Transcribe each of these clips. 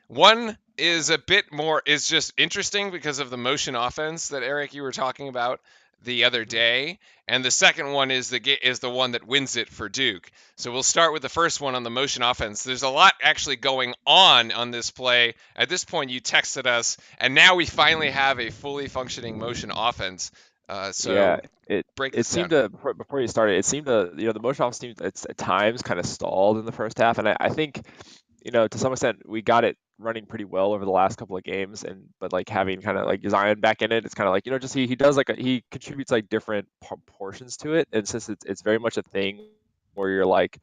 One is just interesting because of the motion offense that Eric you were talking about the other Mhm. day, and the second one is the one that wins it for Duke. So we'll start with the first one on the motion offense. There's a lot actually going on this play. At this point, you texted us, and now we finally have a fully functioning motion offense. Yeah, So it break it this seemed down. to before you started, it seemed to the motion off seemed it's at times kind of stalled in the first half, and I think to some extent we got it running pretty well over the last couple of games, and but like having kind of like Zion back in it, it's kind of like just he does like he contributes like different portions to it, and since it's very much a thing where you're like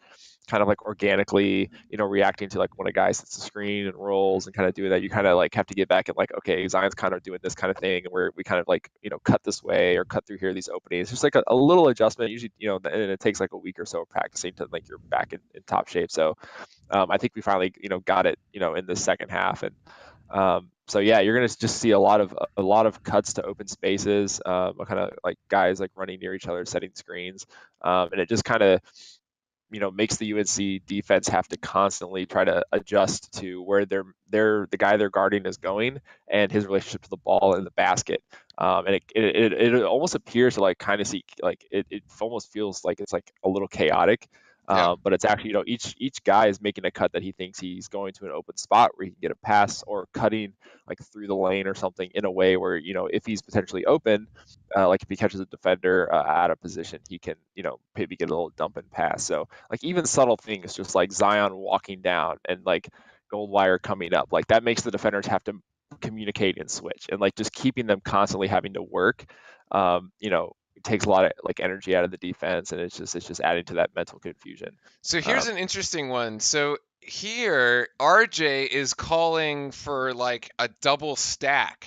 kind of like organically reacting to like when a guy sets the screen and rolls and kind of doing that, you kind of like have to get back and like, okay, Zion's kind of doing this kind of thing, and we kind of like cut this way or cut through here these openings, just like a little adjustment usually, and it takes like a week or so of practicing to like you're back in top shape. So I think we finally got it in the second half. And so yeah, you're gonna just see a lot of cuts to open spaces, kind of like guys like running near each other, setting screens, and it just kind of makes the UNC defense have to constantly try to adjust to where the guy they're guarding is going and his relationship to the ball and the basket. And it almost appears to like kind of see like it almost feels like it's like a little chaotic. Yeah. But it's actually, each guy is making a cut that he thinks he's going to an open spot where he can get a pass, or cutting like through the lane or something in a way where, if he's potentially open, like if he catches a defender out of position, he can, maybe get a little dump and pass. So like even subtle things, just like Zion walking down and like Goldwire coming up, like that makes the defenders have to communicate and switch, and like just keeping them constantly having to work. It takes a lot of like energy out of the defense, and it's just adding to that mental confusion. So here's Um, an interesting one. So here, RJ is calling for like a double stack.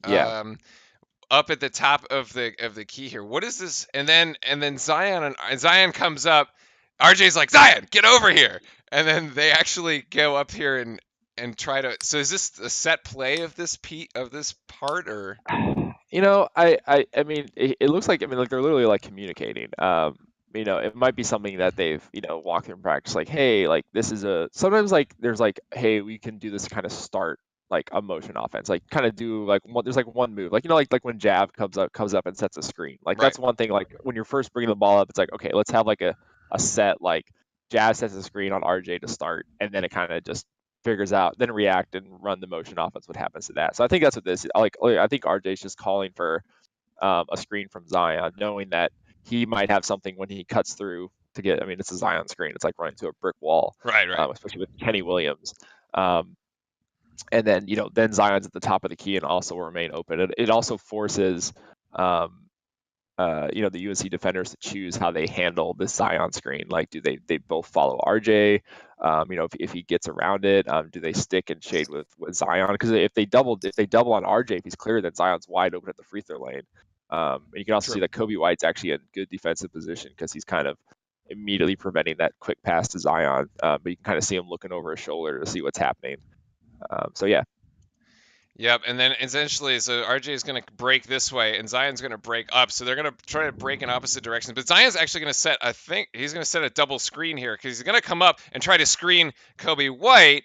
yeah, Um, Up at the top of the key here. What is this? And then Zion comes up. RJ's like, Zion, get over here. And then they actually go up here and try to. So is this a set play of this part or? I mean, it looks like, I mean, like they're literally like communicating. It might be something that they've, walked through in practice, like, hey, like this is sometimes like there's like, hey, we can do this kind of start like a motion offense, like kind of do like there's like one move, like, like when Jav comes up and sets a screen. Like Right. that's one thing, like when you're first bringing the ball up, it's like, okay, let's have like a set, like Jav sets a screen on RJ to start, and then it kind of just figures out, then react and run the motion offense. What happens to that? So I think that's what this is. I think RJ's just calling for a screen from Zion, knowing that he might have something when he cuts through to get. I mean, it's a Zion screen. It's like running to a brick wall, Right. Right. especially with Kenny Williams. Um, and then then Zion's at the top of the key and also remain open. It also forces um, the UNC defenders to choose how they handle this Zion screen. Like, do they both follow RJ? If he gets around it, do they stick and shade with Zion? Because if they double on RJ, if he's clear, then Zion's wide open at the free throw lane. And you can also see True. that Kobe White's actually in good defensive position because he's kind of immediately preventing that quick pass to Zion. But you can kind of see him looking over his shoulder to see what's happening. So yeah, Yep, and then essentially, so RJ is going to break this way, and Zion's going to break up. So they're going to try to break in opposite directions. But Zion's actually going to set, I think, he's going to set a double screen here because he's going to come up and try to screen Kobe White.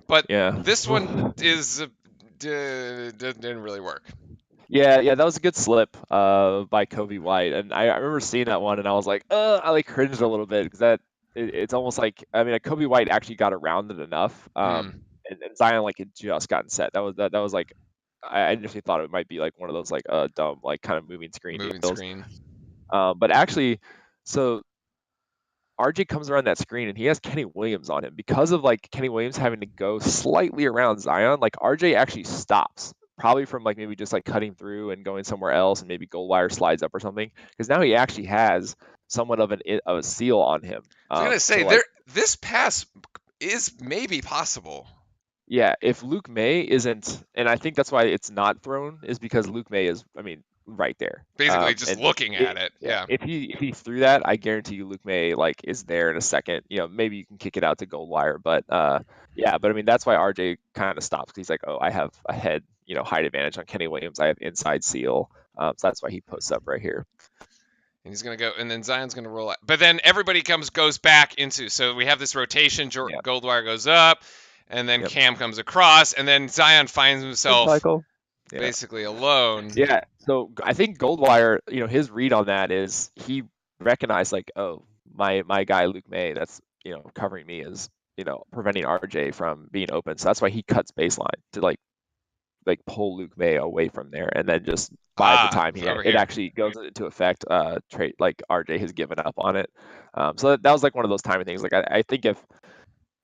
But yeah. this one didn't really work. Yeah, that was a good slip by Kobe White, and I remember seeing that one, and I was like, I like cringed a little bit because it's almost like, I mean, Kobe White actually got around it enough, Mm, and Zion like had just gotten set. That was like, I initially thought it might be like one of those like dumb like kind of moving screen moving deals, screen. but actually, so RJ comes around that screen and he has Kenny Williams on him because of like Kenny Williams having to go slightly around Zion. Like RJ actually stops, probably from like maybe just like cutting through and going somewhere else, and maybe Goldwire slides up or something, because now he actually has somewhat of a seal on him. I was going to say, So like, this pass is maybe possible. yeah, if Luke May isn't, and I think that's why it's not thrown, is because Luke May is, I mean, right there. Basically, just And looking at it. yeah, Yeah. if he threw that, I guarantee you Luke May like is there in a second. Maybe you can kick it out to Goldwire, but yeah, but I mean that's why RJ kind of stops, 'cause he's like, oh, I have a head, height advantage on Kenny Williams. I have inside seal, so that's why he posts up right here. And he's gonna go, and then Zion's gonna roll out. But then everybody goes back into. So we have this rotation. Yeah, Goldwire goes up, and then Yep. Cam comes across, and then Zion finds Spin himself cycle. Yeah. basically alone. Yeah. So I think Goldwire, his read on that is he recognized like, oh, my guy Luke May, that's covering me is preventing RJ from being open. So that's why he cuts baseline to like pull Luke May away from there, and then just by the Ah, time over it here. actually goes into effect, trade like RJ has given up on it. So that was like one of those timing things. Like I think if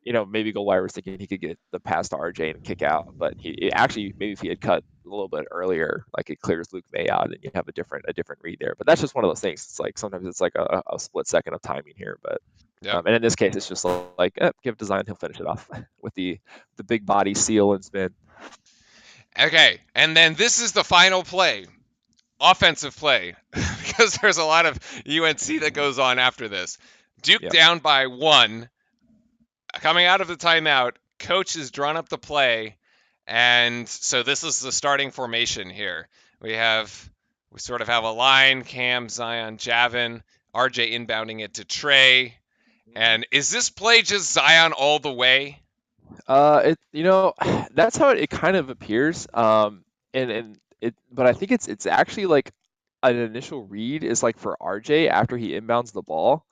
maybe Goldwire was thinking he could get the pass to RJ and kick out, but actually maybe if he had cut a little bit earlier, like it clears Luke May out and you have a different read there. But that's just one of those things. It's like sometimes it's like a split second of timing here, but Yep. and in this case it's just like give design, he'll finish it off with the big body seal and spin. Okay, and then this is the final play, offensive play, because there's a lot of UNC that goes on after this. Duke Yep. down by 1, coming out of the timeout. Coach has drawn up the play, and so this is the starting formation here. We sort of have a line: Cam, Zion, Javin, RJ inbounding it to Trey. And is this play just Zion all the way? It that's how it kind of appears. And it, but I think it's actually like an initial read is like for RJ after he inbounds the ball,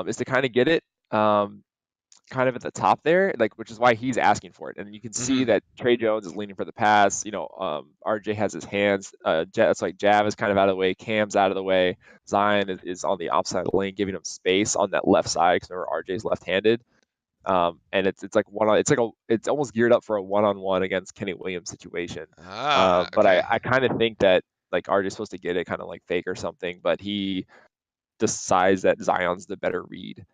is to kind of get it, kind of at the top there, like which is why he's asking for it. And you can see Mm-hmm. that Trey Jones is leaning for the pass. RJ has his hands. It's like Jav is kind of out of the way, Cam's out of the way. Zion is on the opposite of the lane, giving him space on that left side because remember RJ's left-handed. And it's like it's almost geared up for a one-on-one against Kenny Williams situation. Ah, But I, okay. I kind of think that like RJ's supposed to get it kind of like fake or something, but he decides that Zion's the better read,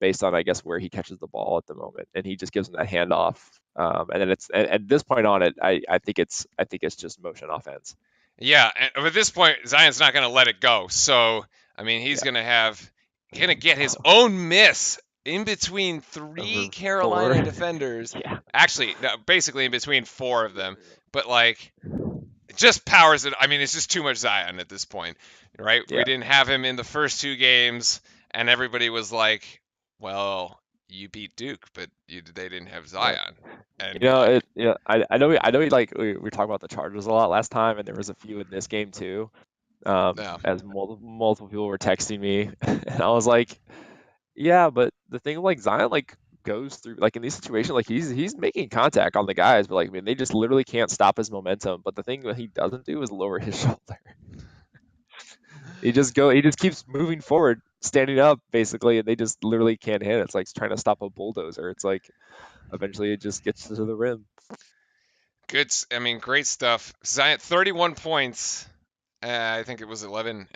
based on I guess where he catches the ball at the moment, and he just gives him that handoff. And then at this point on it, I think it's just motion offense. Yeah, and at this point, Zion's not going to let it go. So, I mean, he's Yeah, going to get his own miss in between three over four. Carolina defenders. Yeah, Actually, no, basically in between four of them. But like, it just powers it. I mean, it's just too much Zion at this point, right? We yeah. didn't have him in the first two games, and everybody was like, "Well, you beat Duke, but they didn't have Yeah. Zion," and you're like, I know we talked about the Chargers a lot last time, and there was a few in this game too. "No." As multiple people were texting me, and I was like, yeah, but the thing like Zion like goes through like in these situations like he's making contact on the guys, but like I mean they just literally can't stop his momentum. But the thing that he doesn't do is lower his shoulder. He just keeps moving forward, standing up basically, and they just literally can't hit it. It's like trying to stop a bulldozer. It's like eventually it just gets to the rim. Good. I mean, great stuff. Zion, 31 points. I think it was 11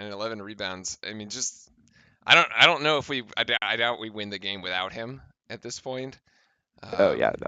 rebounds. I mean, just I don't know if I doubt we win the game without him at this point. Oh yeah, Um, no.